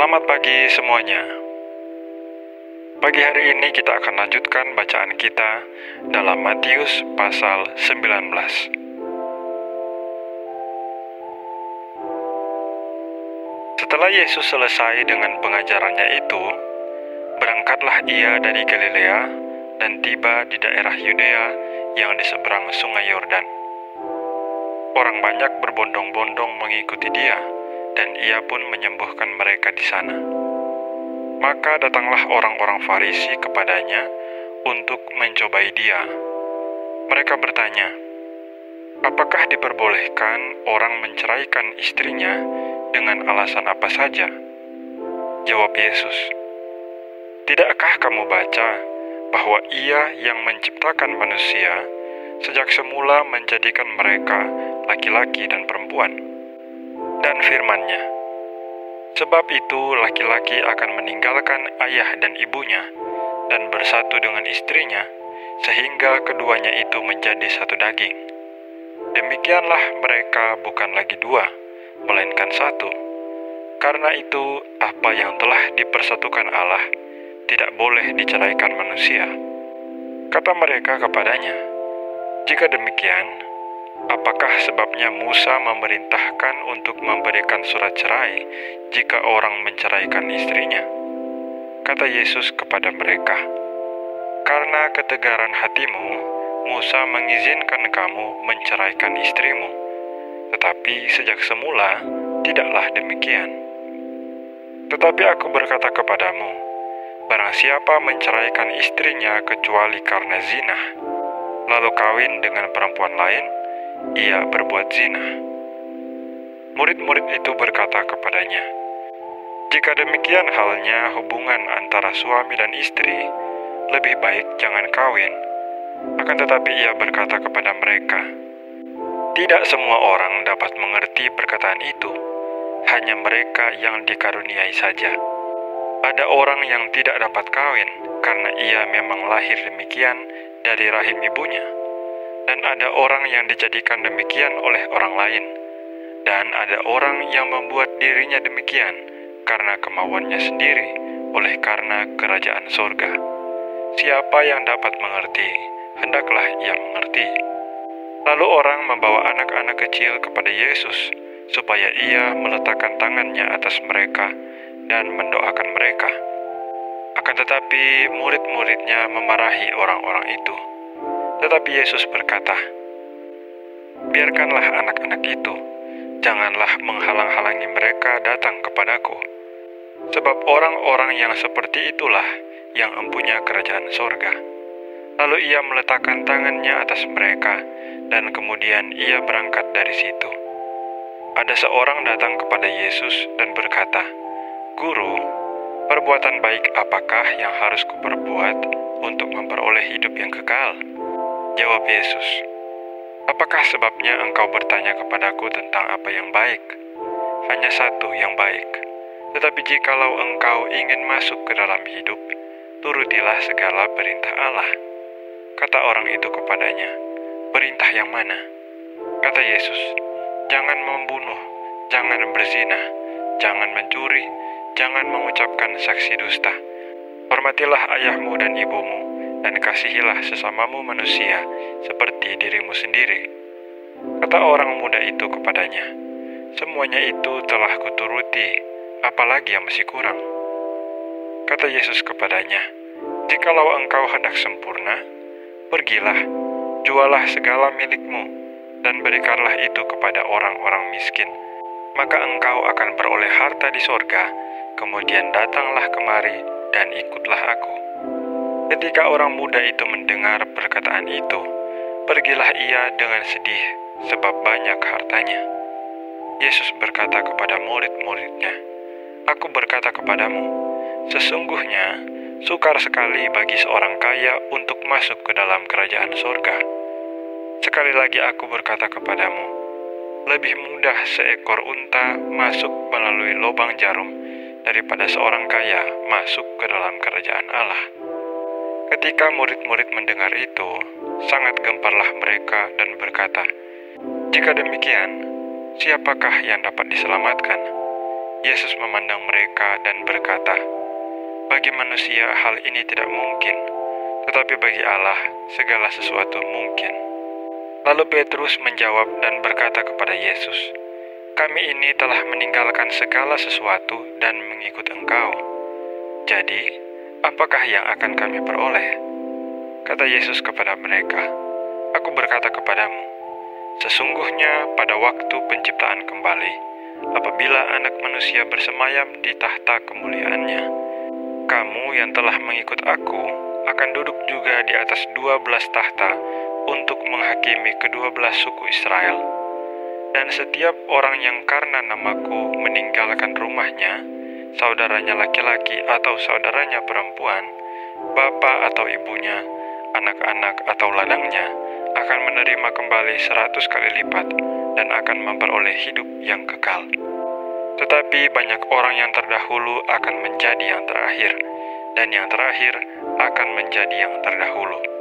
Selamat pagi semuanya. Pagi hari ini kita akan lanjutkan bacaan kita dalam Matius pasal 19. Setelah Yesus selesai dengan pengajarannya itu, berangkatlah ia dari Galilea dan tiba di daerah Yudea yang di seberang sungai Yordan. Orang banyak berbondong-bondong mengikuti dia, dan ia pun menyembuhkan mereka di sana. Maka datanglah orang-orang Farisi kepadanya untuk mencobai dia. Mereka bertanya, "Apakah diperbolehkan orang menceraikan istrinya dengan alasan apa saja?" Jawab Yesus, "Tidakkah kamu baca bahwa Ia yang menciptakan manusia sejak semula menjadikan mereka laki-laki dan perempuan? Dan firman-Nya, sebab itu laki-laki akan meninggalkan ayah dan ibunya dan bersatu dengan istrinya, sehingga keduanya itu menjadi satu daging. Demikianlah mereka bukan lagi dua, melainkan satu. Karena itu, apa yang telah dipersatukan Allah tidak boleh diceraikan manusia." Kata mereka kepadanya, "Jika demikian, apakah sebabnya Musa memerintahkan untuk memberikan surat cerai jika orang menceraikan istrinya?" Kata Yesus kepada mereka, "Karena ketegaran hatimu, Musa mengizinkan kamu menceraikan istrimu, tetapi sejak semula tidaklah demikian. Tetapi aku berkata kepadamu, barang siapa menceraikan istrinya kecuali karena zina, lalu kawin dengan perempuan lain, ia berbuat zina." Murid-murid itu berkata kepadanya, "Jika demikian halnya hubungan antara suami dan istri, lebih baik jangan kawin." Akan tetapi ia berkata kepada mereka, "Tidak semua orang dapat mengerti perkataan itu, hanya mereka yang dikaruniai saja. Ada orang yang tidak dapat kawin karena ia memang lahir demikian dari rahim ibunya. Dan ada orang yang dijadikan demikian oleh orang lain. Dan ada orang yang membuat dirinya demikian karena kemauannya sendiri, oleh karena kerajaan sorga. Siapa yang dapat mengerti, hendaklah ia mengerti." Lalu orang membawa anak-anak kecil kepada Yesus, supaya ia meletakkan tangannya atas mereka dan mendoakan mereka. Akan tetapi murid-muridnya memarahi orang-orang itu. Tetapi Yesus berkata, "Biarkanlah anak-anak itu, janganlah menghalang-halangi mereka datang kepadaku. Sebab orang-orang yang seperti itulah yang empunya kerajaan sorga." Lalu ia meletakkan tangannya atas mereka, dan kemudian ia berangkat dari situ. Ada seorang datang kepada Yesus dan berkata, "Guru, perbuatan baik apakah yang harus kuperbuat untuk memperoleh hidup yang kekal?" Jawab Yesus, "Apakah sebabnya engkau bertanya kepadaku tentang apa yang baik? Hanya satu yang baik. Tetapi jikalau engkau ingin masuk ke dalam hidup, turutilah segala perintah Allah." Kata orang itu kepadanya, "Perintah yang mana?" Kata Yesus, "Jangan membunuh, jangan berzina, jangan mencuri, jangan mengucapkan saksi dusta. Hormatilah ayahmu dan ibumu, dan kasihilah sesamamu manusia seperti dirimu sendiri." Kata orang muda itu kepadanya, "Semuanya itu telah kuturuti, apalagi yang masih kurang?" Kata Yesus kepadanya, "Jikalau engkau hendak sempurna, pergilah, jualah segala milikmu, dan berikanlah itu kepada orang-orang miskin. Maka engkau akan beroleh harta di sorga, kemudian datanglah kemari dan ikutlah aku." Ketika orang muda itu mendengar perkataan itu, pergilah ia dengan sedih, sebab banyak hartanya. Yesus berkata kepada murid-muridnya, "Aku berkata kepadamu, sesungguhnya sukar sekali bagi seorang kaya untuk masuk ke dalam kerajaan sorga. Sekali lagi aku berkata kepadamu, lebih mudah seekor unta masuk melalui lubang jarum daripada seorang kaya masuk ke dalam kerajaan Allah." Ketika murid-murid mendengar itu, sangat gemparlah mereka dan berkata, "Jika demikian, siapakah yang dapat diselamatkan?" Yesus memandang mereka dan berkata, "Bagi manusia hal ini tidak mungkin, tetapi bagi Allah segala sesuatu mungkin." Lalu Petrus menjawab dan berkata kepada Yesus, "Kami ini telah meninggalkan segala sesuatu dan mengikut Engkau. Jadi, apakah yang akan kami peroleh?" Kata Yesus kepada mereka, "Aku berkata kepadamu, sesungguhnya pada waktu penciptaan kembali, apabila Anak Manusia bersemayam di tahta kemuliaannya, kamu yang telah mengikut Aku akan duduk juga di atas 12 tahta untuk menghakimi ke-12 suku Israel. Dan setiap orang yang karena namaku meninggalkan rumahnya, saudaranya laki-laki atau saudaranya perempuan, bapak atau ibunya, anak-anak atau ladangnya, akan menerima kembali 100 kali lipat dan akan memperoleh hidup yang kekal. Tetapi banyak orang yang terdahulu akan menjadi yang terakhir, dan yang terakhir akan menjadi yang terdahulu."